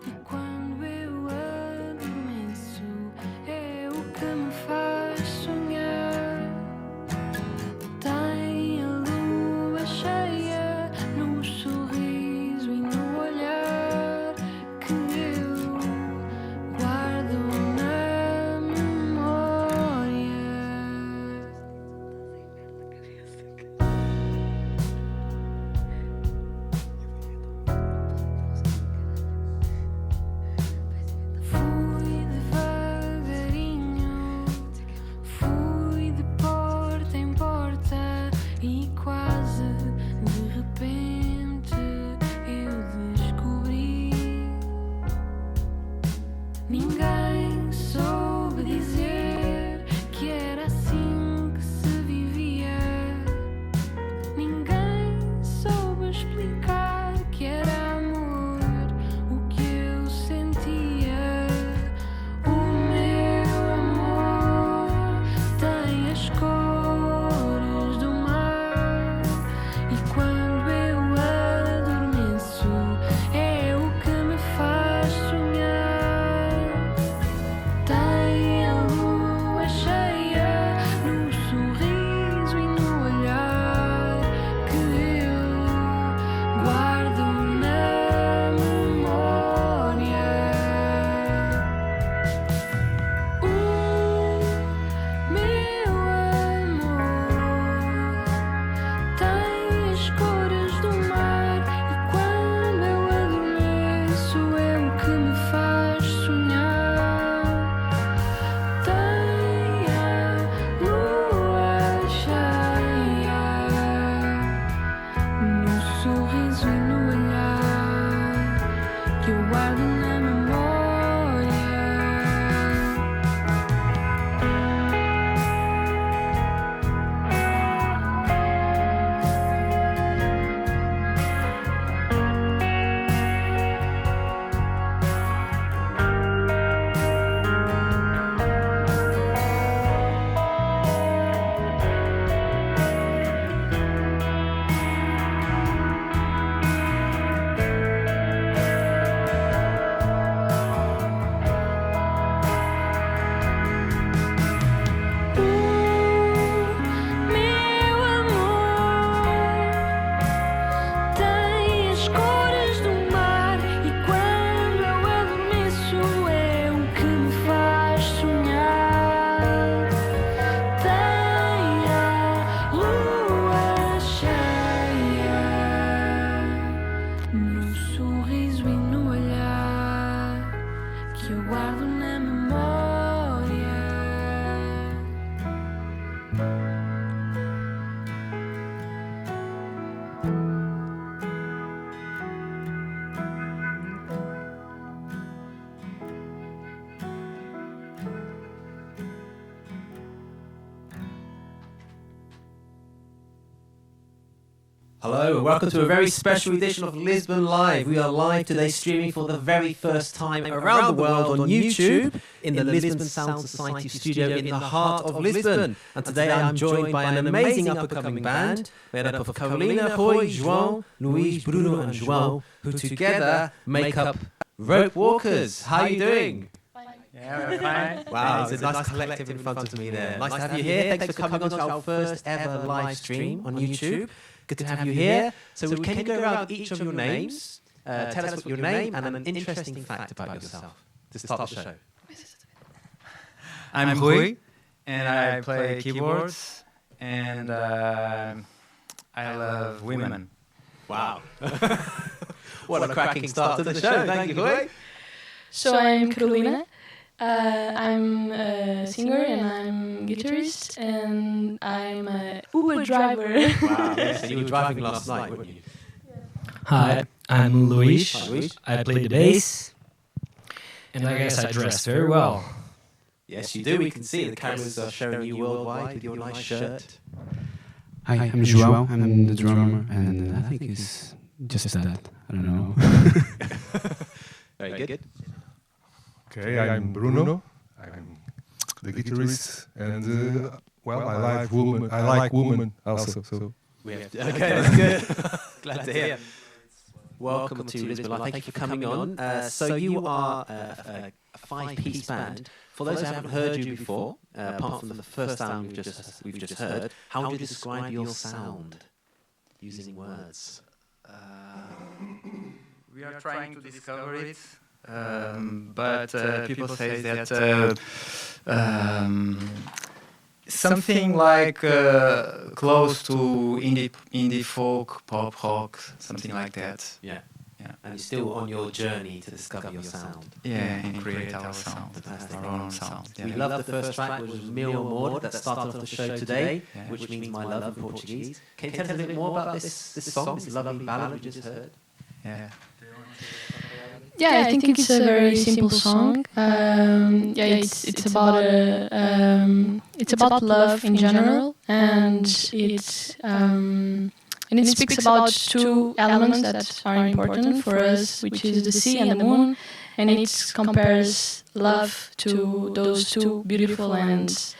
E quando eu adormeço, é o que me faz sonhar. Tem a lua cheia no sorriso e no olhar que eu guardo na memória. Fui devagarinho, fui de porta em porta e quase de repente eu descobri. Ninguém soube dizer que era assim que se vivia. Ninguém soube explicar que era amor o que eu sentia. O meu amor tem as cores do mar. E quando eu adormeço, é o que me faz sonhar. Tem a lua cheia no sorriso e no olhar que eu guardo na memória. O meu amor tem as cores do mar e quando eu adormeço é o que me faz sonhar. Tem a lua cheia no sorriso e no olhar que eu guardo na memória. Meu amor tem as cores do mar e quando eu adormeço é o que me faz sonhar. Tem a lua cheia no sorriso e no olhar que eu guardo na memória. Hello and welcome to a very special edition of Lisbon Live. We are live today streaming for the very first time around the world on YouTube in the Lisbon Sound Society studio in the heart of Lisbon. And today I'm joined by an amazing up-and-coming band made up of Carolina, Rui, João, Luís, Bruno and João, who together make up Rope Walkers. How are you doing? Yeah, we're fine. Wow, there's a nice collective in front of me there. Nice to have you here. Thanks for coming on to our first ever live stream on YouTube. Good to have you here. So can you go around each of your names, tell us what your name and an interesting fact about yourself to start the show. I'm Rui, and I play keyboards, and I love women. Wow. What a cracking start to the show. Thank you, Rui. So I'm Carolina. I'm a singer and I'm guitarist and I'm a Uber driver. Wow. So you were driving last night, weren't you? Hi, I'm Luís. Hi, Luís. I play the bass, and I guess I dress very well. Yes, you do. We can see the cameras are showing you worldwide with your nice shirt. Hi, I'm João. I'm the drummer, and I think it's just that. I don't know. Very good. Okay, I'm Bruno. I'm the guitarist, and well, I like women. I like women also. So We have okay, that's good. Glad to hear. Welcome to Lisbon Live. Thank you for coming on. So you are a five-piece band. For those who haven't heard you before, apart from the first sound we've just heard, how would you describe your sound using words? We are trying to discover it, but people say that something like close to indie folk, pop rock, something like that. Yeah. And you're still on your journey to discover your sound. Yeah, and create our sound, our own sound. Yeah. We love the first track, which was Meu Amor, that started off the show today, which means my love in Portuguese. Can you tell us a bit more about this song, this lovely ballad we just heard? Yeah. Yeah, I think it's a very simple song. It's about love in general, and it speaks about two elements that are important for us, which is the sea and the moon, and it compares love to those two beautiful and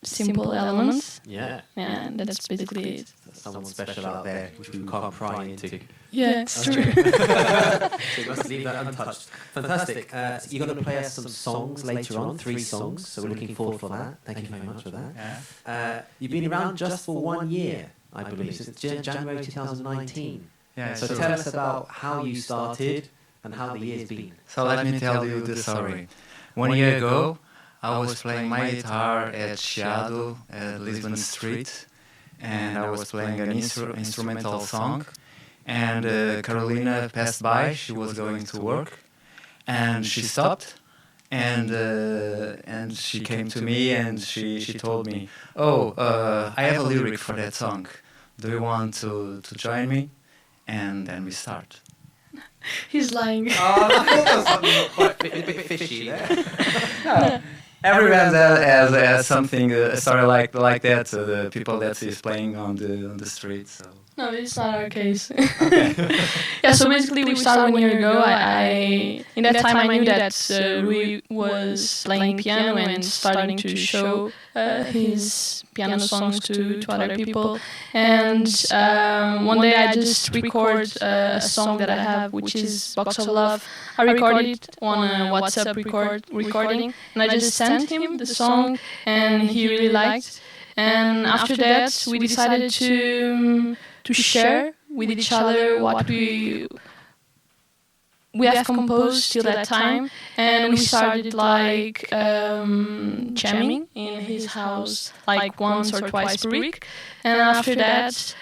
simple elements. Yeah, that's basically it. Someone special out there, which we can't pry into. Yeah, it's true. So you must leave that untouched. Fantastic. You're going to play us some songs later on, 3 songs, so we're looking forward for that. Thank you very much for that. Yeah. You've been around just for 1 year, I believe, since January 2019. Yeah, so tell us about how you started and how the year's been. So let me tell you the story. 1 year ago, I was playing my guitar at Chiado, at Lisbon Street, and I was playing an instrumental song. And Carolina passed by. She was going to work, and she stopped, and she came to me and she told me, "Oh, I have a lyric for that song. Do you want to join me?" And then we start. He's lying. I thought there was something quite a bit fishy there. No. Everyone has something, a story like that. The people that is playing on the street. So. No, it's not our case. Okay. Yeah, so basically we started 1 year ago. In that time I knew that Rui was playing piano and starting to show his piano songs to other people. And one day I just record a song that I have, which is Box of Love. I recorded it on a WhatsApp recording, and I just sent him the song, and he really liked. And after that, we decided to share with each other what we have composed till that time, and we started like jamming in his house like once or twice per week. And after that,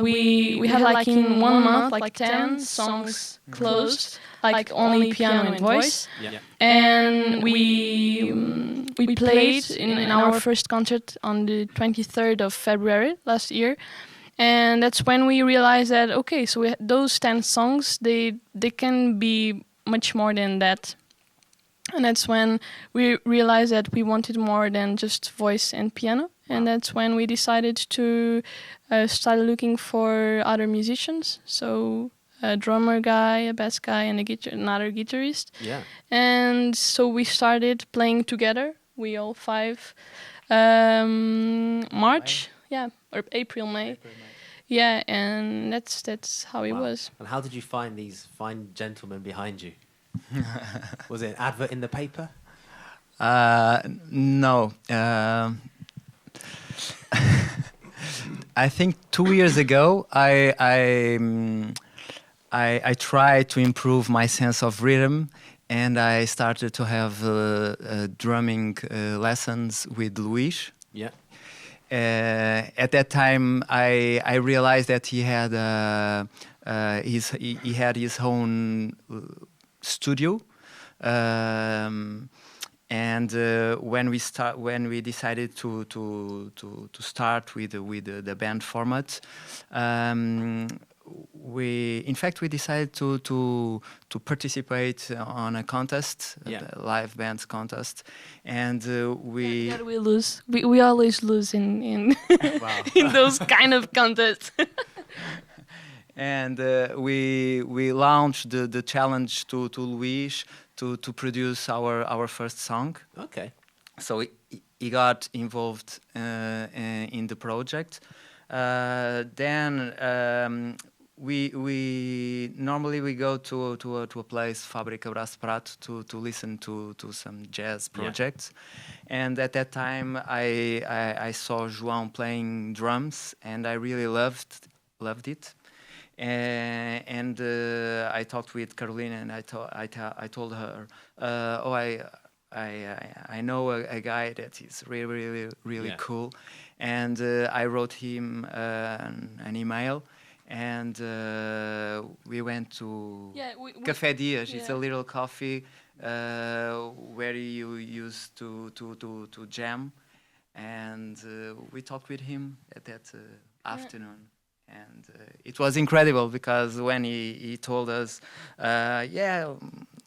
we had like in 1 month like 10 songs closed, like only piano and voice. Yeah. And we played in our first concert on the 23rd of February last year. And that's when we realized that, okay, so those 10 songs, they can be much more than that. And that's when we realized that we wanted more than just voice and piano. And that's when we decided to start looking for other musicians. So a drummer guy, a bass guy, and another guitarist. Yeah. And so we started playing together, we all 5, March, or April, May. Yeah, and that's how it was. And how did you find these fine gentlemen behind you? Was it an advert in the paper? No. I think 2 years ago, I tried to improve my sense of rhythm, and I started to have drumming lessons with Luis. Yeah. At that time, I realized that he had his own studio, and when we decided to start with the band format, we decided to participate on a contest, a live bands contest, and we. Yeah, we lose. We always lose in in those kind of contests. And we launched the challenge to Luis to produce our first song. Okay. So he got involved in the project. Then we normally we go to a place, Fábrica Braço Prato, to listen to some jazz projects, and at that time I saw João playing drums, and I really loved it. And I talked with Carolina, and I told her, I know a guy that is really cool, and I wrote him an email, and we went to Café Dias. It's a little coffee where you used to jam, and we talked with him at that afternoon. And it was incredible because when he told us,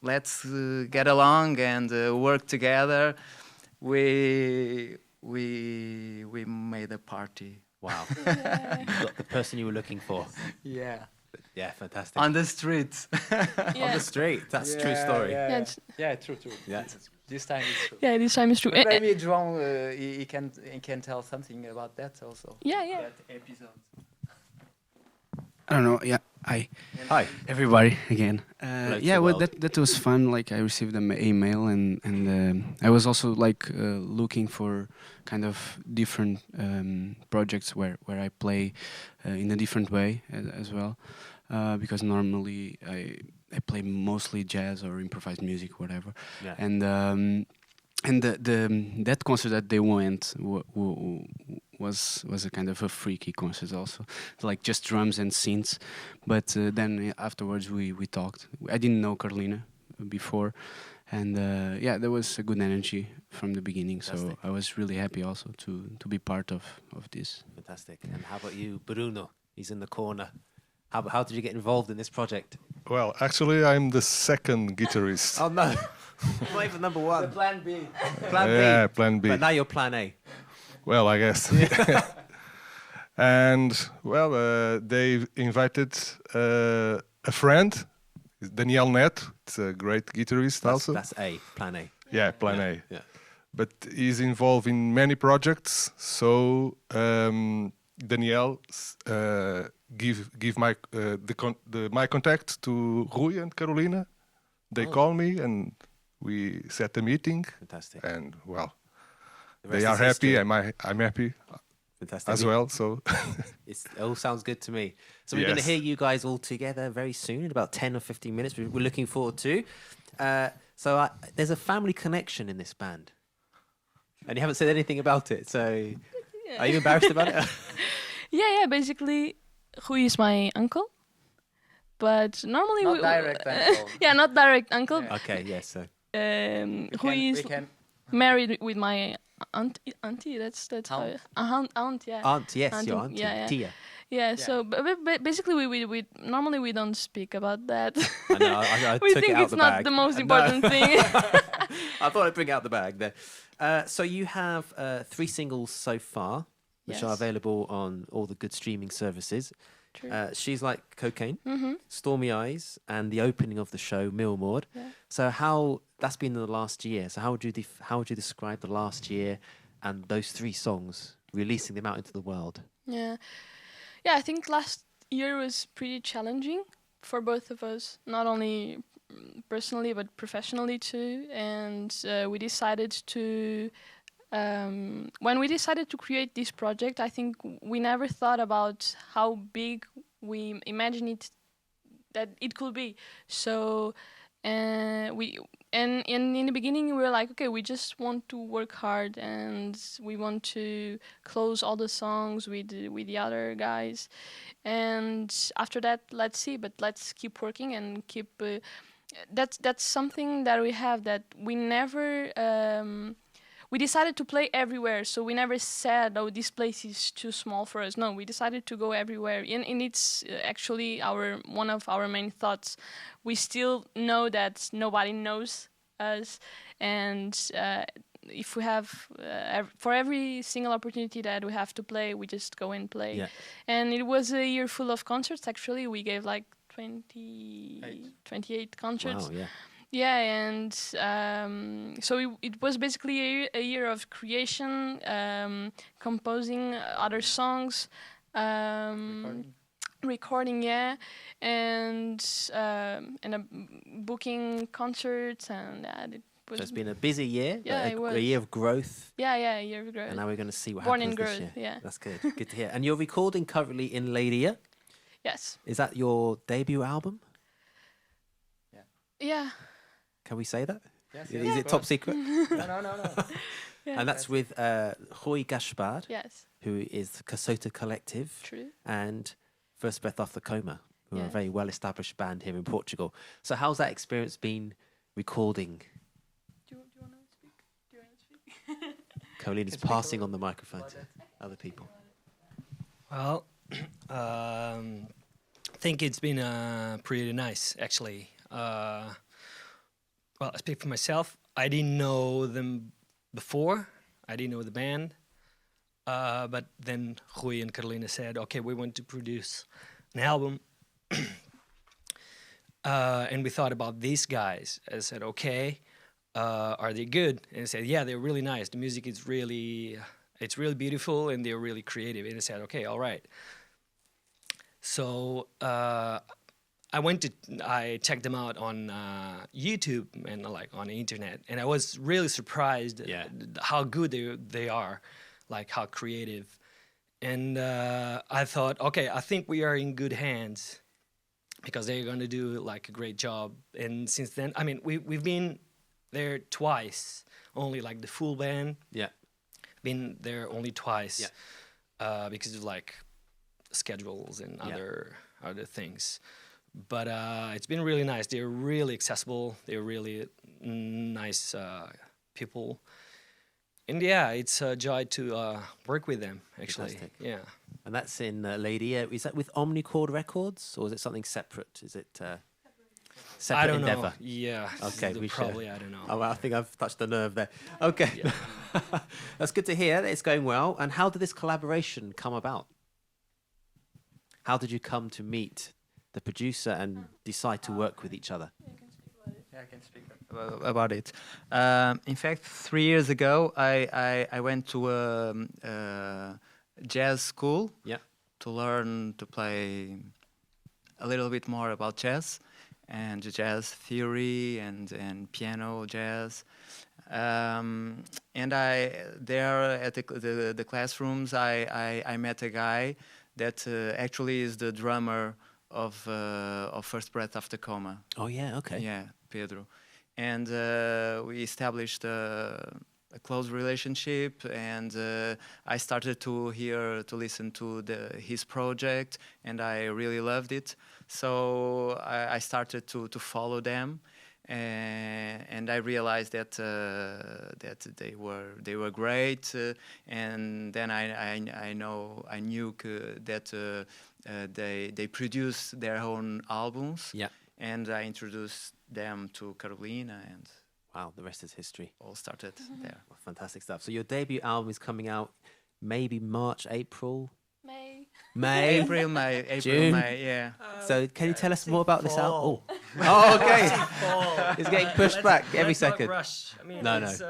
let's get along and work together, we made a party. Wow. You got the person you were looking for. Yeah. Yeah, fantastic. On the street. On the street. That's a true story. True. Yeah. This time it's true. Yeah, this time is true. But maybe João, he can tell something about that also. Yeah. That episode. I don't know. Yeah, hi everybody again. That was fun. Like I received an email, and I was also like looking for kind of different projects where I play in a different way as well, because normally I play mostly jazz or improvised music, whatever. Yeah. And that concert that they went was a kind of a freaky concert also, like just drums and synths. But then afterwards we talked. I didn't know Carolina before, and there was a good energy from the beginning. Fantastic. So I was really happy also to be part of this. Fantastic. And how about you, Bruno? He's in the corner. How did you get involved in this project? Well, actually, I'm the second guitarist. Oh no, not even number one. The plan B. Plan B. Yeah, plan B. But now you're plan A. Well, I guess. And well, they invited a friend, Daniel Neto. It's a great guitarist also. That's A, plan A. Yeah, plan A. Yeah. But he's involved in many projects, so Daniel give my my contact to Rui and Carolina. They call me and we set a meeting. Fantastic. And well, The they rest are is happy. history. I'm happy Fantastic. as well. So It all sounds good to me. So we're going to hear you guys all together very soon, in about 10 or 15 minutes. We're looking forward to. There's a family connection in this band. And you haven't said anything about it, so are you embarrassed about it? Yeah. Basically, Rui is my uncle, but normally Not direct uncle. not direct uncle. Yeah. Okay, yes. So Rui is married with my auntie. That's Aunt. how aunt. Yeah. aunt, yes, Auntie, your auntie, yeah. Tia. Yeah. So basically, we normally we don't speak about that. I know, I We took it think out it's the not bag. the most No. important thing. I thought I'd bring out the bag there. So you have 3 singles so far, which are Yes. available on all the good streaming services. True. She's Like Cocaine, Mm-hmm. Stormy Eyes, and the opening of the show, Milmord. Yeah. So that's been in the last year. So how would you describe the last year and those 3 songs, releasing them out into the world? Yeah, I think last year was pretty challenging for both of us, not only personally but professionally too. And we decided to, when we decided to create this project, I think we never thought about how big we imagined it that it could be. So And in the beginning, we were like, okay, we just want to work hard and we want to close all the songs with the other guys. And after that, let's see. But let's keep working and keep. That's something that we have, that we never. We decided to play everywhere, so we never said, "Oh, this place is too small for us." No, we decided to go everywhere, and it's actually one of our main thoughts. We still know that nobody knows us, and if we have for every single opportunity that we have to play, we just go and play. Yeah. And it was a year full of concerts. Actually, we gave like 28 concerts. Wow, yeah. Yeah, and so it was basically a year of creation, composing other songs, recording, yeah, and booking concerts, and it was. So it's been a busy year, Yeah, it was. a year of growth. Yeah, a year of growth. And now we're going to see what Born happens and this growth, year. yeah. That's good. Good to hear. And you're recording currently in Leiria. Yes. Is that your debut album? Yeah. Can we say that? Yes, Is it top secret? No. Yeah. And that's with Rui Gaspar, Yes. who is Casota Collective, True. and First Breath After Coma, who are a Yes. very well-established band here in Portugal. So how's that experience been recording? Do you want to speak? Do you want to speak? Carolina's passing on the microphone to other people. Well, I think it's been pretty nice, actually. Well, I speak for myself. I didn't know them before. I didn't know the band. But then Rui and Carolina said, okay, we want to produce an album. And we thought about these guys. I said, okay, are they good? And I said, yeah, they're really nice. The music is really, it's really beautiful, and they're really creative. And I said, okay, all right. So I checked them out on YouTube and like on the internet, and I was really surprised how good they are, like how creative. And I thought, okay, I think we are in good hands because they're going to do like a great job. And since then, I mean, we've been there twice, only like the full band. Yeah. Been there only twice because of like schedules and other things. But it's been really nice. They're really accessible. They're really nice people. And yeah, it's a joy to work with them, actually. Fantastic. Yeah. And that's in Leiria. Is that with Omnichord Records, or is it something separate? Is it separate I don't endeavor? know. Yeah. Okay, we probably. I don't know. Oh, well, I think I've touched the nerve there. Okay. Yeah. That's good to hear that it's going well. And how did this collaboration come about? How did you come to meet the producer and decide to work with each other? Yeah, I can speak about it. In fact, 3 years ago, I went to a jazz school to learn to play a little bit more about jazz and jazz theory and piano jazz. And there at the classrooms, I met a guy that actually is the drummer of First Breath After Coma. Oh yeah, okay. Yeah, Pedro. And we established a close relationship, and I started to listen to his project, and I really loved it. So I started to follow them, and I realized that they were great, and then I knew that they produce their own albums. Yeah. And I introduced them to Carolina, and wow, the rest is history. all started there. Well, fantastic stuff. So your debut album is coming out maybe March, April, May. April, May, June. yeah. So can you tell us more about this album? Oh, okay. It's getting pushed back every let's not second. rush. I mean, No, it's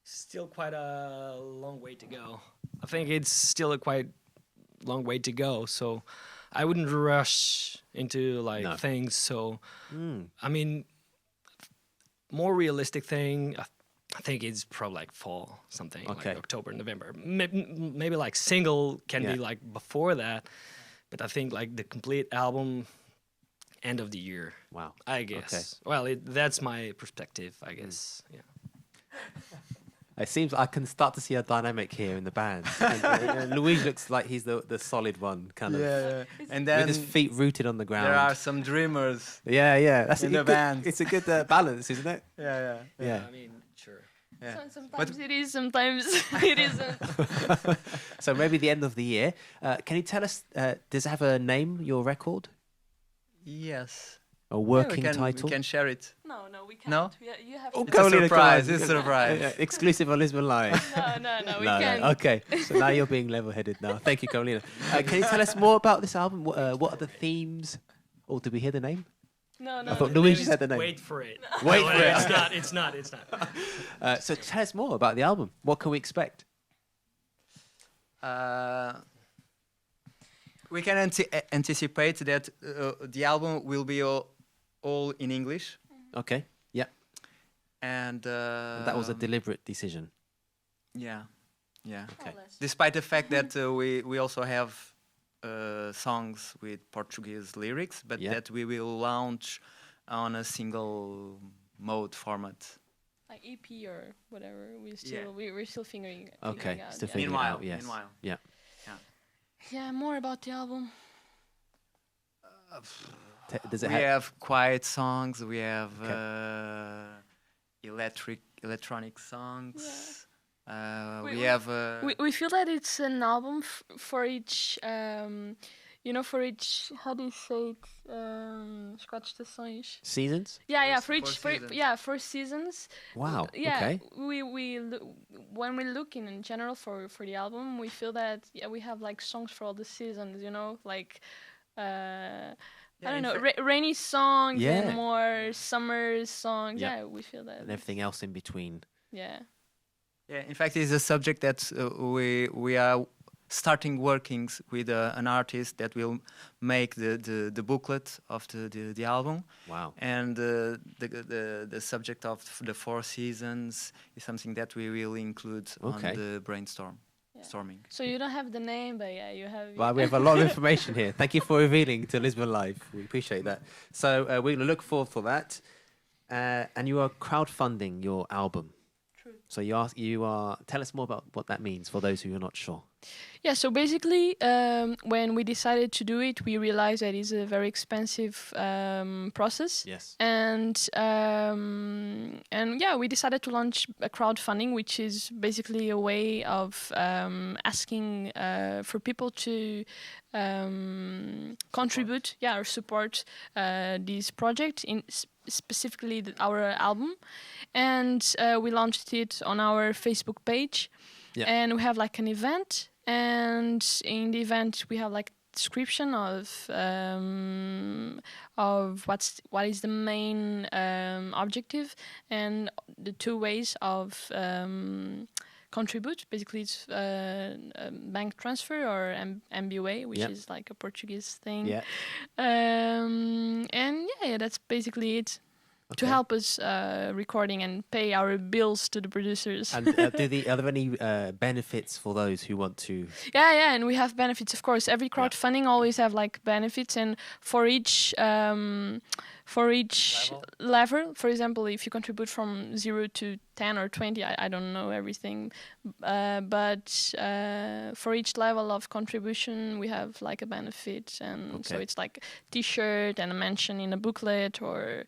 still quite a long way to go. I think it's still a quite long way to go. So I wouldn't rush into like things. So I mean, more realistic thing. I think it's probably like fall, something like October, November. Maybe like single can be like before that, but I think like the complete album, end of the year. Wow. I guess. Okay. Well, that's my perspective, I guess. Yeah. It seems I can start to see a dynamic here in the band. and Luis looks like he's the solid one, kind of. Yeah. And then with his feet rooted on the ground. there are some dreamers. Yeah. That's in the band. It's a good balance, isn't it? Yeah. I mean, sure. Yeah. Sometimes it is, sometimes it isn't. So maybe the end of the year. Can you tell us, does it have a name, your record? Yes. A working title? We can share it. No, we can't. No? You have Oh, to. It's a surprise. It's a surprise. Exclusive on Lisbon Live. No, we can't. Okay, so now you're being level-headed now. Thank you, Carolina. Can you tell us more about this album? What are the themes? Or did we hear the name? No. I thought Luigi said the name. Wait for it. Wait for it. It's not. So tell us more about the album. What can we expect? We can anticipate that the album will be all in English. Okay. Yeah. And that was a deliberate decision. Yeah. Okay. Despite the fact that we also have songs with Portuguese lyrics, but that we will launch on a single mode format. Like EP or whatever. We're still figuring Okay. out. Still figuring it out. Yes. Meanwhile. Yeah. Yeah. More about the album. Does it we have quiet songs. We have electronic songs. Yeah. We feel that it's an album for each, for each, how do you say it? Estações. Seasons? Yeah, for seasons. Wow. Yeah, okay. When we look in general for the album, we feel that we have like songs for all the seasons. Like. I don't know, rainy songs and more summer songs. Yeah, we feel that. And everything else in between. Yeah. Yeah, in fact, it's a subject that we are starting workings with an artist that will make the booklet of the album. Wow. And the subject of the 4 seasons is something that we will include on the brainstorming. So you don't have the name, but you have... Well, we have a lot of information here. Thank you for revealing to Lisbon Live. We appreciate that. So we're going to look forward for that. And you are crowdfunding your album. True. So tell us more about what that means for those who are not sure. Yeah, so basically, when we decided to do it, we realized that it's a very expensive process. Yes. And we decided to launch a crowdfunding, which is basically a way of asking for people to contribute, or support this project, specifically our album. And we launched it on our Facebook page. Yeah. And we have like an event. And in the event, we have like description of what is the main objective and the 2 ways of contribute. Basically, it's bank transfer or MBWay, which is like a Portuguese thing. Yeah. That's basically it. Okay. To help us recording and pay our bills to the producers. And are there any benefits for those who want to? Yeah, and we have benefits, of course. Every crowdfunding always have like benefits, and for each level, for example, if you contribute from 0 to 10 or 20, I don't know everything, but for each level of contribution, we have like a benefit, and so it's like T-shirt and a mention in a booklet or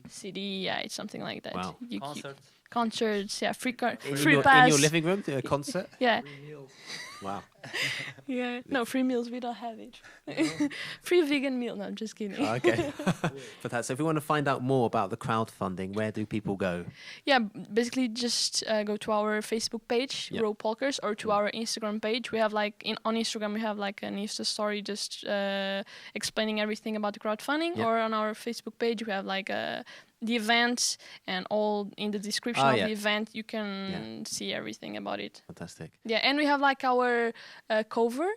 CD. Yeah, it's something like that. Wow. Concerts, free pass. In your living room, a concert? Yeah. Free meals. Wow. Yeah. No, free meals, we don't have it. Free vegan meal. No, I'm just kidding. Okay. So if we want to find out more about the crowdfunding, where do people go? Yeah, basically just go to our Facebook page, Raw Polkers, or to our Instagram page. We have like, on Instagram, we have like an Insta story just explaining everything about the crowdfunding. Or on our Facebook page, we have like the event, and all in the description of the event you can see everything about it. Fantastic. Yeah, and we have like our cover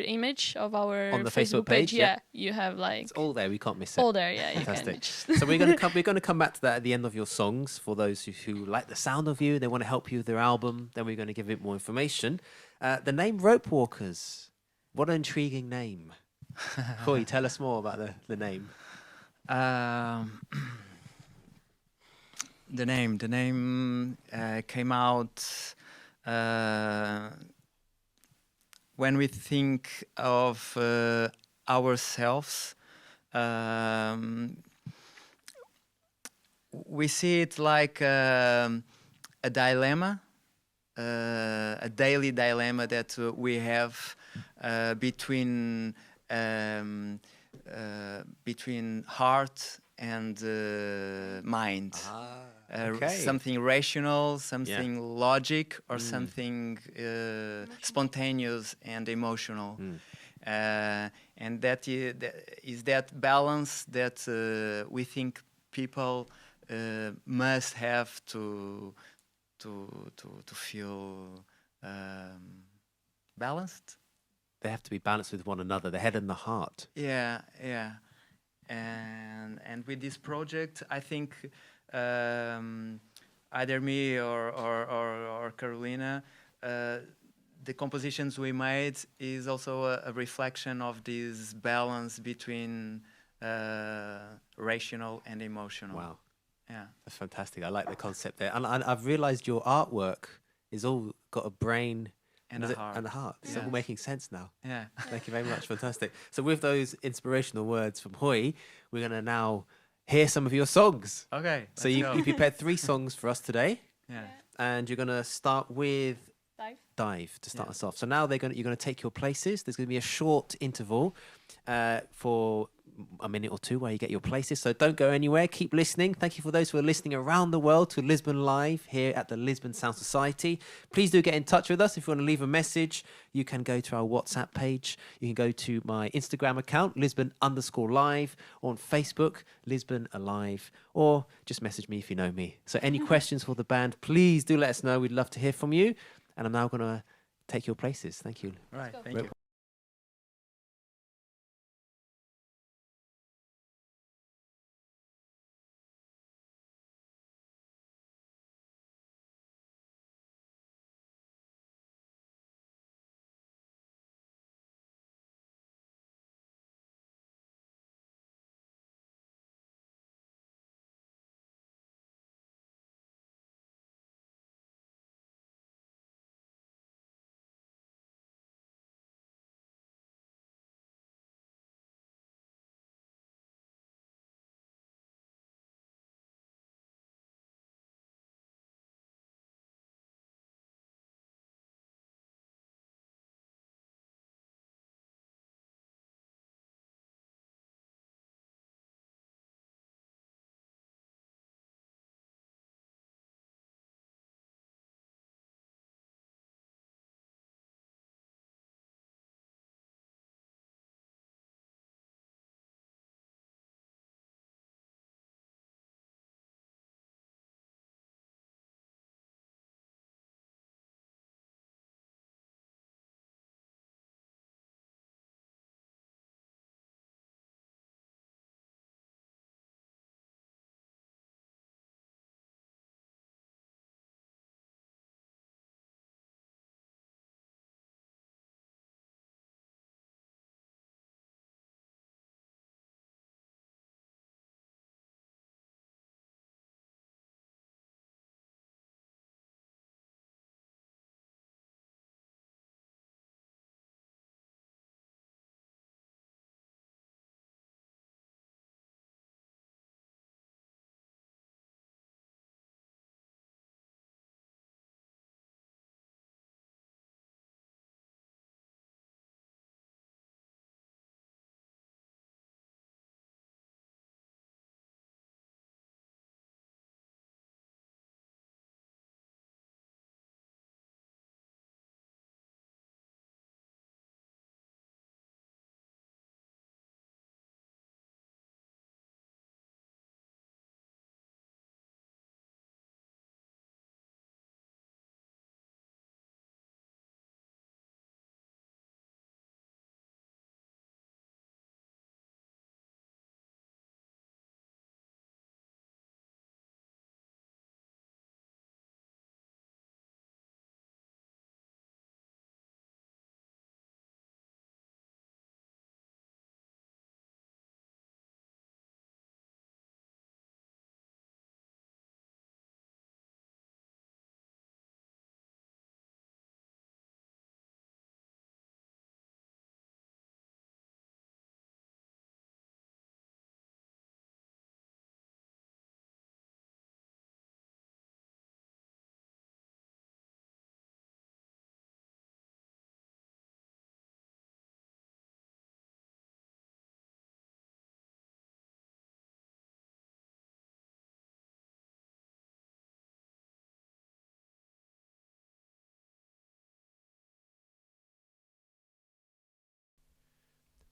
image of our on the Facebook page. Yeah, you have like it's all there. We can't miss it. All there. Yeah, fantastic. So we're going to come back to that at the end of your songs. For those who like the sound of you, they want to help you with their album. Then we're going to give it more information. The name Rope Walkers. What an intriguing name. Rui, tell us more about the name. The name came out when we think of ourselves. We see it like a dilemma, a daily dilemma that we have between heart and mind. Something rational, something logic, or something spontaneous and emotional. And that is that balance that we think people must have to feel balanced. they have to be balanced with one another, the head and the heart. Yeah, yeah. And with this project, I think either me or Carolina, the compositions we made is also a reflection of this balance between rational and emotional. Wow. Yeah. That's fantastic. I like the concept there. And I've realized your artwork is all got a brain And a heart. and a heart. It's Yeah. all making sense now. Yeah. Thank you very much. Fantastic. So with those inspirational words from Hui, we're going to now hear some of your songs. Okay. So let's you go. prepared 3 songs for us today, Yeah. and you're going to start with Dive to start Yeah. us off. So now you're going to take your places. There's going to be a short interval for a minute or two where you get your places. So don't go anywhere. Keep listening. Thank you for those who are listening around the world to Lisbon Live here at the Lisbon Sound Society. Please do get in touch with us. If you want to leave a message, you can go to our WhatsApp page. You can go to my Instagram account, Lisbon_live, or on Facebook, Lisbon Alive, or just message me if you know me. So any questions for the band, please do let us know. We'd love to hear from you. And I'm now going to take your places. Thank you. Right. Thank you.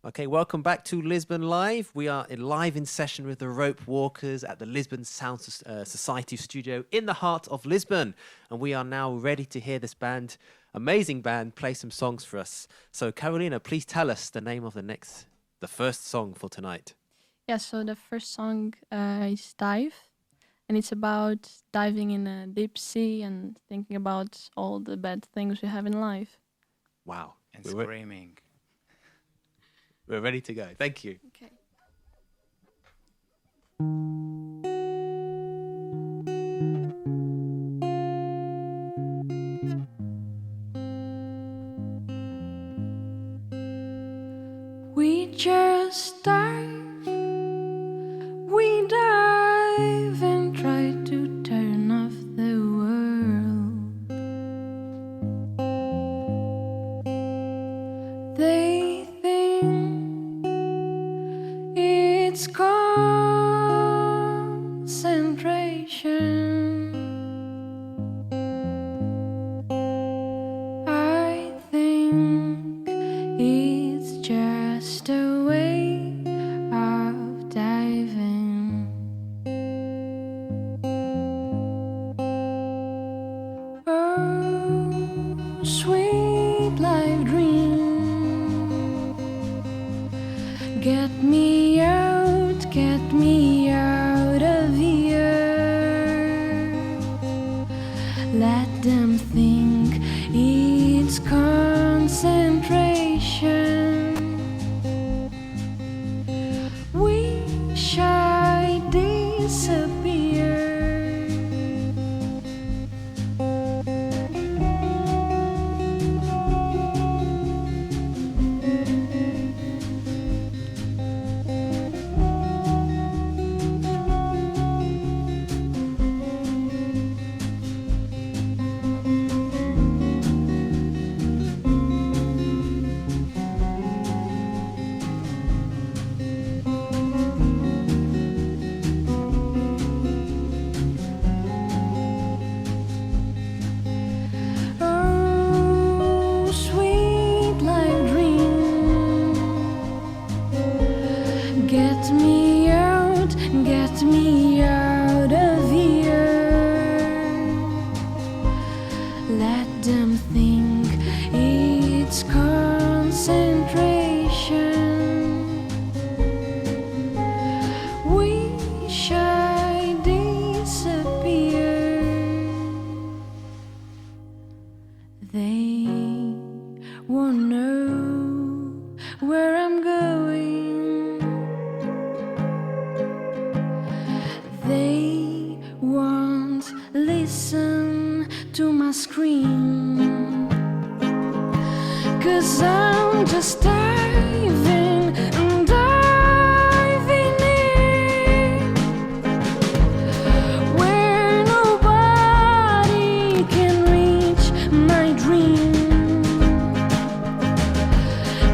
Okay, welcome back to Lisbon Live. We are live in session with the Rope Walkers at the Lisbon Sound Society studio in the heart of Lisbon. And we are now ready to hear this band amazing band play some songs for us. So Carolina, please tell us the name of the first song for tonight. Yeah, so the first song is Dive, and it's about diving in a deep sea and thinking about all the bad things we have in life. Wow. And screaming. We're ready to go. Thank you. Okay. We just dive, we dive and try to turn off the world. They think it's concentration. I think it's just a way of diving. Oh, sweet life dream, get me out of here. Let them think it's concentration. Wish I disappear. Oh, sweet life dream, get me out of here. Let them think it's concentration. Wish I disappear. They won't know where I'm going. They won't listen to my scream. 'Cause I'm just diving and diving in where nobody can reach my dream.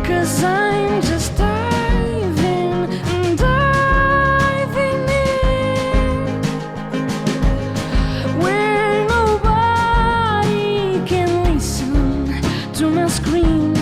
'Cause I'm just diving and diving in where nobody can listen to my scream.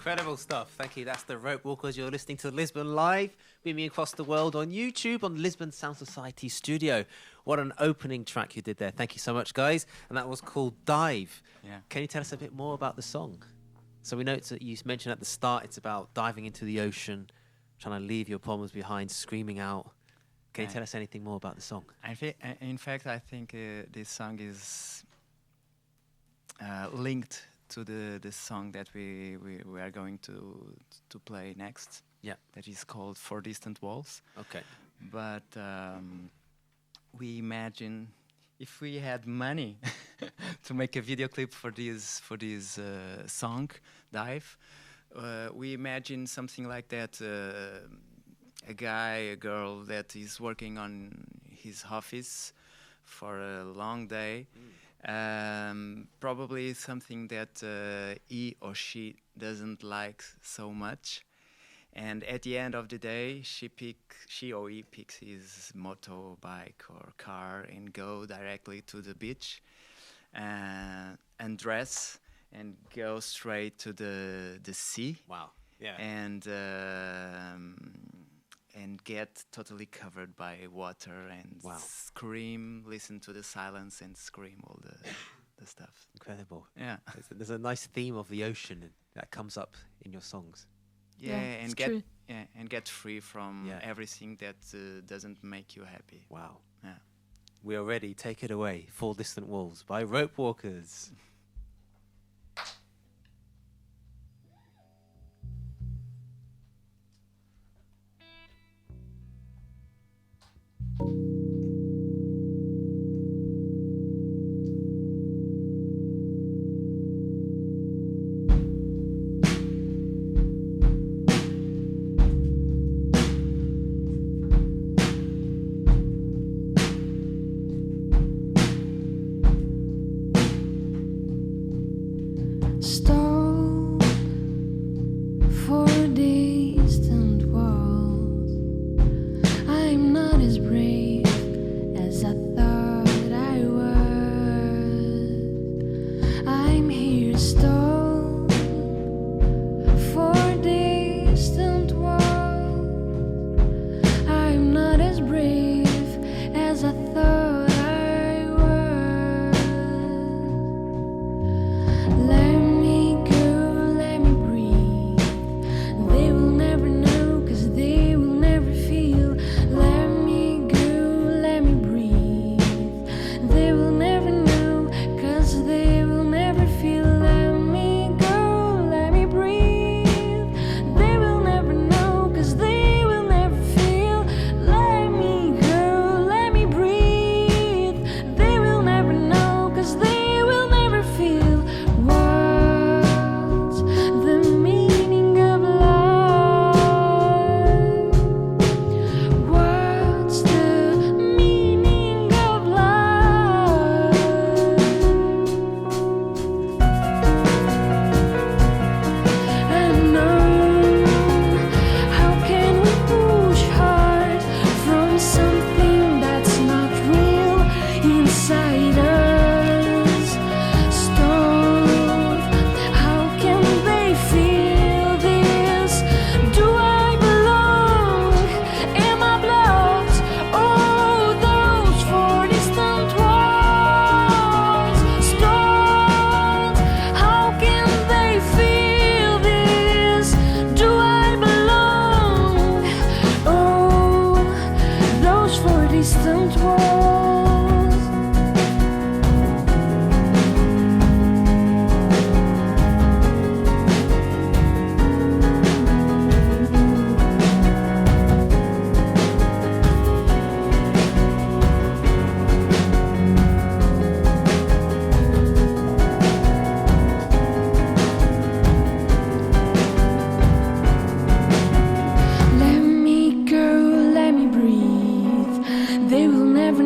Incredible stuff. Thank you. That's the Rope Walkers. You're listening to Lisbon Live, beaming across the world on YouTube on Lisbon Sound Society Studio. What an opening track you did there. Thank you so much, guys. And that was called Dive. Yeah. Can you tell us a bit more about the song? So we know you mentioned at the start it's about diving into the ocean, trying to leave your problems behind, screaming out. Can you tell us anything more about the song? In fact, I think this song is linked to the song that we are going to play next. Yeah. That is called For Distant Walls. Okay. But we imagine if we had money to make a video clip for this song, Dive, we imagine something like that. A guy, a girl that is working on his office for a long day. Probably something that he or she doesn't like so much, and at the end of the day she or he picks his motorbike or car and go directly to the beach, undress and go straight to the sea. Wow. Yeah. And get totally covered by water and scream, listen to the silence and scream all the stuff. Incredible. Yeah. There's a nice theme of the ocean that comes up in your songs. Yeah, and get free from everything that doesn't make you happy. Wow. Yeah. We are ready. Take it away. For Distant Walls by Rope Walkers. Stalled for distant walls. I'm not as brave as I thought I was. I'm here stalled for distant walls. I'm not as brave as I thought I was. Let me go, let me breathe. They will never know, 'cause they will never feel. Let me go, let me breathe. They will never know, 'cause they will never feel. Let me go, let me breathe. They will never know, 'cause they will never feel. Let me go, let me breathe. They will never know, 'cause they will never feel. What's the meaning of life? What's the meaning of life? And how can we push hard from something that's not real inside us? Stove, how can they feel this? Do I belong? Am I blocked? Oh, those 4 distant walls. Stalled, how can they feel this? Do I belong? Oh, those 4 distant walls. Let me go, let me breathe. They will never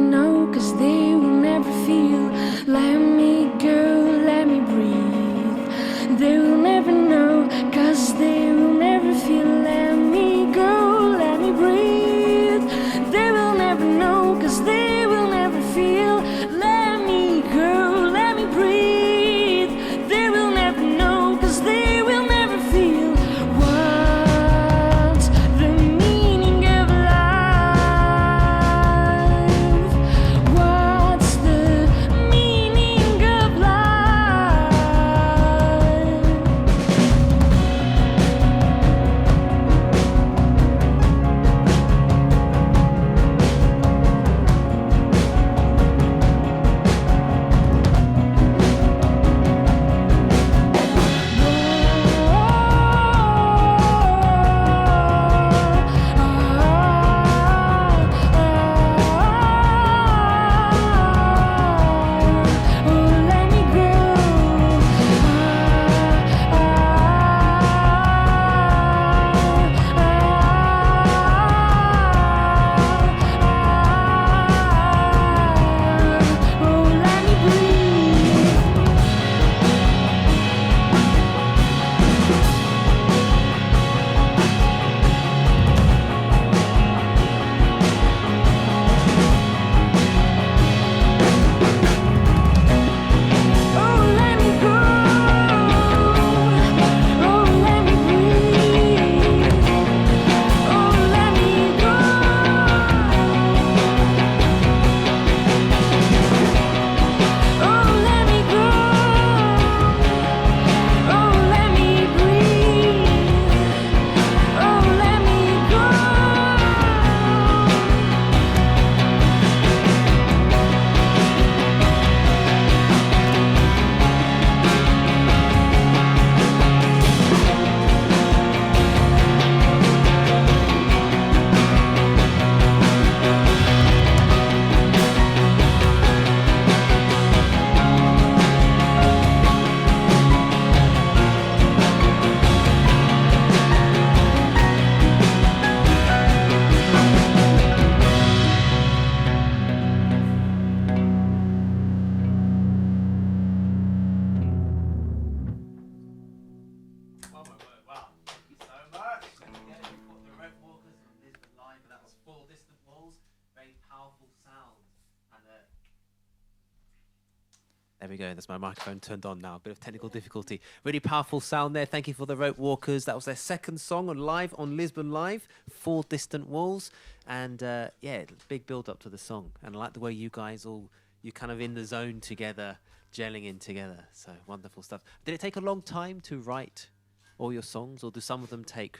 There we go. That's my microphone turned on now. A bit of technical difficulty. Really powerful sound there. Thank you for the Rope Walkers. That was their second song on Lisbon Live, Four Distant Walls. And yeah, big build up to the song. And I like the way you guys you're kind of in the zone together, gelling in together. So wonderful stuff. Did it take a long time to write all your songs, or do some of them take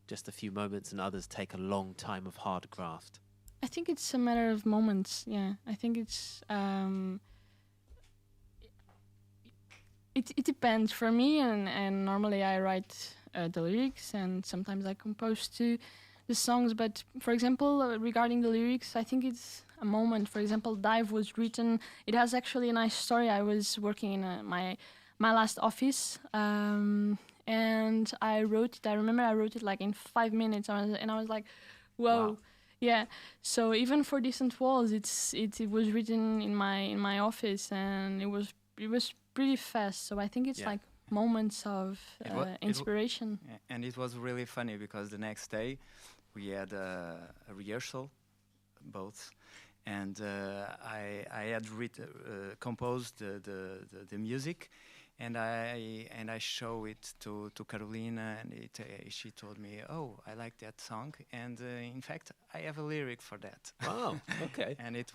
just a few moments and others take a long time of hard graft? I think it's a matter of moments. Yeah, I think it's it depends for me, and normally I write the lyrics, and sometimes I compose to the songs. But for example, regarding the lyrics, I think it's a moment. For example, Dive was written. It has actually a nice story. I was working in my last office, and I wrote it. I remember I wrote it like in 5 minutes, and I was like, whoa. Wow. Yeah, so even for Distant Walls, it was written in my office, and it was pretty fast. So I think it's like moments of inspiration. And it was really funny because the next day we had a rehearsal, both, and I had composed the music. And I show it to Carolina, and she told me, "Oh, I like that song, and in fact, I have a lyric for that." Oh, okay. And it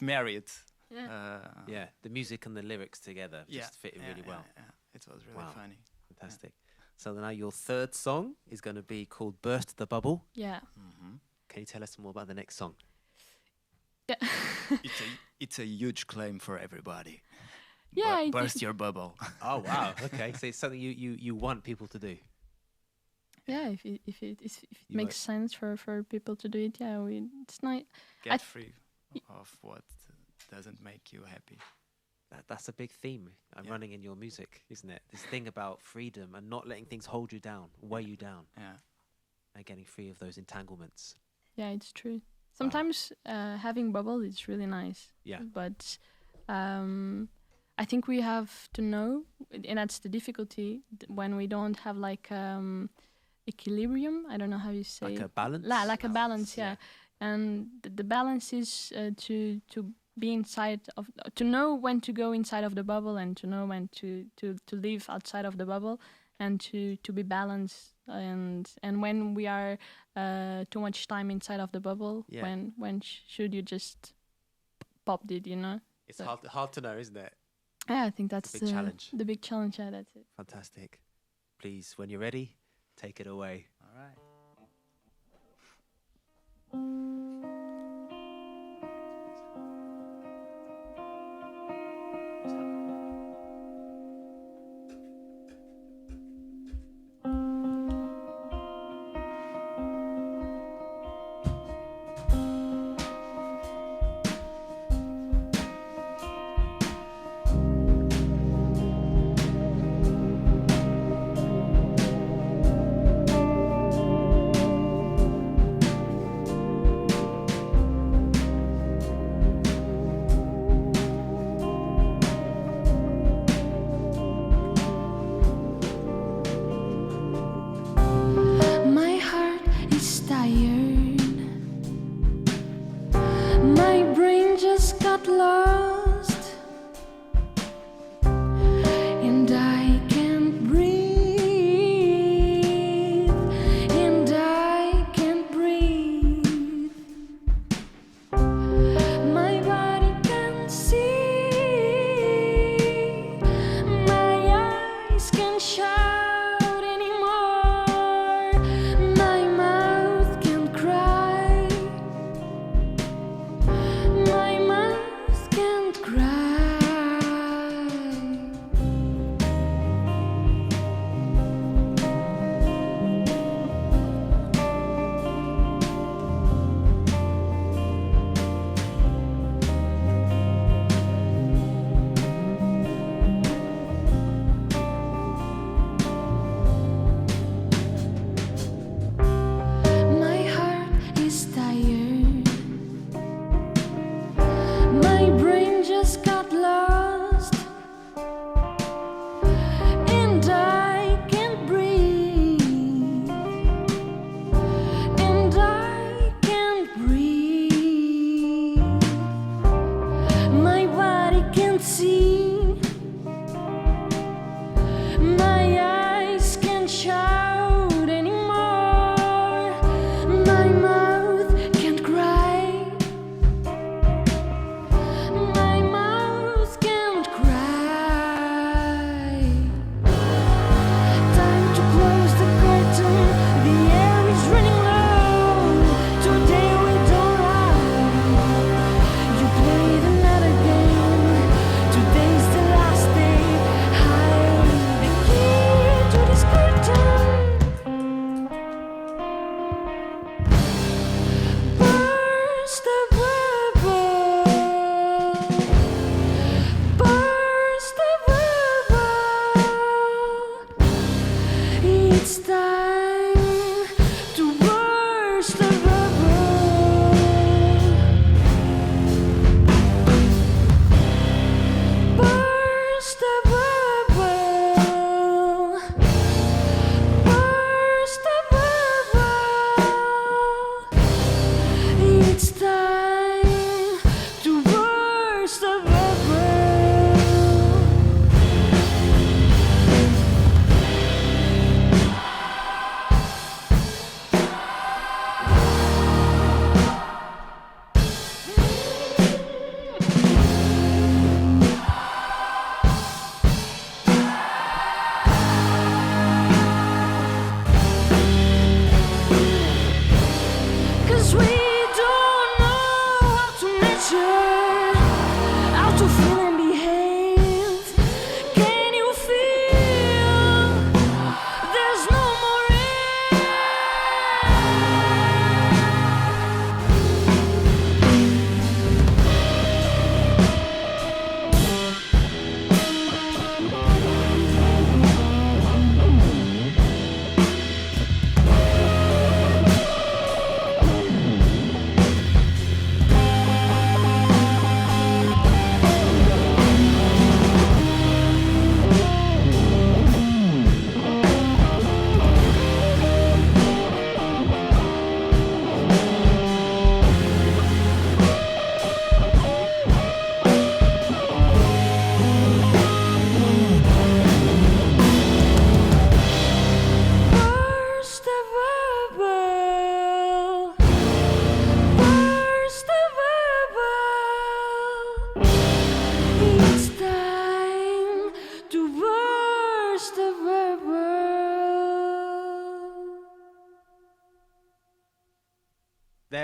married. Yeah, the music and the lyrics together just fit really well. Yeah. It was really funny. Fantastic. So now your third song is going to be called "Burst the Bubble." Yeah. Mm-hmm. Can you tell us more about the next song? Yeah. It's a huge claim for everybody. Yeah, burst your bubble. Oh wow! Okay, so it's something you want people to do. Yeah, if it makes sense for people to do it, yeah, it's not. Get free of what doesn't make you happy. That's a big theme running in your music, isn't it? This thing about freedom and not letting things hold you down, weigh you down. Yeah. And getting free of those entanglements. Yeah, it's true. Sometimes having bubble is really nice. Yeah. But I think we have to know, and that's the difficulty, when we don't have like equilibrium. I don't know how you say. Like a balance? Like a balance, yeah. And the balance is to be inside of, to know when to go inside of the bubble, and to know when to live outside of the bubble, and to be balanced. And when we are too much time inside of the bubble, when should you just pop it, you know? It's hard to know, isn't it? Yeah, I think that's the big challenge. The big challenge, yeah, that's it. Fantastic. Please, when you're ready, take it away. All right. My mouth can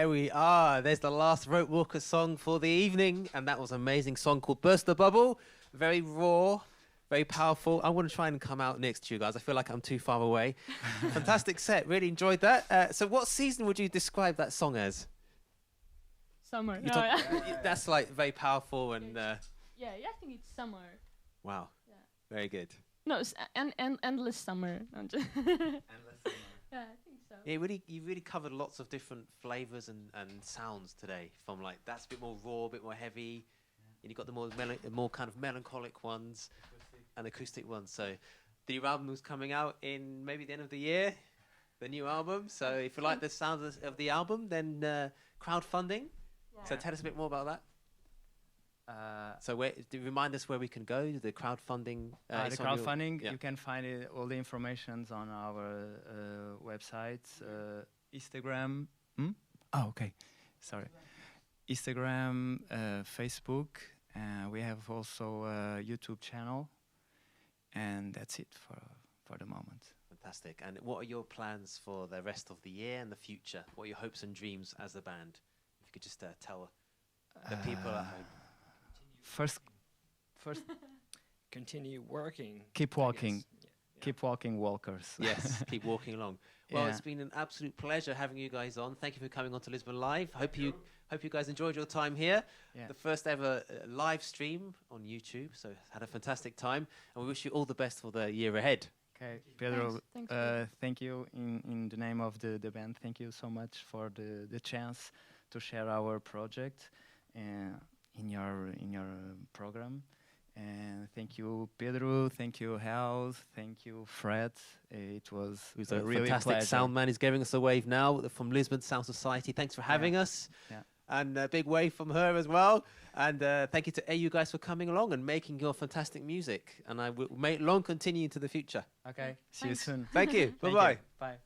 There we are. There's the last Rope Walker song for the evening, and that was an amazing song called Burst the Bubble. Very raw, very powerful. I want to try and come out next to you guys. I feel like I'm too far away. Fantastic set. Really enjoyed that. So what season would you describe that song as? Summer. That's like very powerful and... Yeah, I think it's summer. Wow. Yeah. Very good. No, endless summer. Endless summer. Yeah, I think so. Yeah, you really covered lots of different flavors and sounds today. From like that's a bit more raw, a bit more heavy, and you got the more kind of melancholic ones and acoustic ones. So the new album is coming out in maybe the end of the year. The new album. So if you like the sound of the album, then crowdfunding. Yeah. So tell us a bit more about that. So remind us where we can go. The crowdfunding. The crowdfunding, yeah. You can find all the information on our website, Instagram. Oh, okay. Sorry. Instagram, Facebook. We have also a YouTube channel. And that's it for the moment. Fantastic. And what are your plans for the rest of the year and the future? What are your hopes and dreams as a band? If you could just tell the people at home. First, Continue working. keep walking. Yeah. Keep walking, walkers. Yes, keep walking along. Well, Yeah. it's been an absolute pleasure having you guys on. Thank you for coming on to Lisbon Live. Hope you guys enjoyed your time here. Yeah. The first ever live stream on YouTube. So had a fantastic time, and we wish you all the best for the year ahead. Okay, Pedro, Thanks, Pedro. thank you in the name of the band. Thank you so much for the chance to share our project in your program. And thank you, Pedro. Thank you, Hal. Thank you, Fred. It was Who's a a really fantastic pleasure. sound man. He's giving us a wave now from Lisbon Sound Society. Thanks for having us. Yeah. And a big wave from her as well. And thank you to you guys for coming along and making your fantastic music. And I will long continue into the future. Okay, see you Thanks. soon. Thank you. Thank Bye-bye. you. Bye.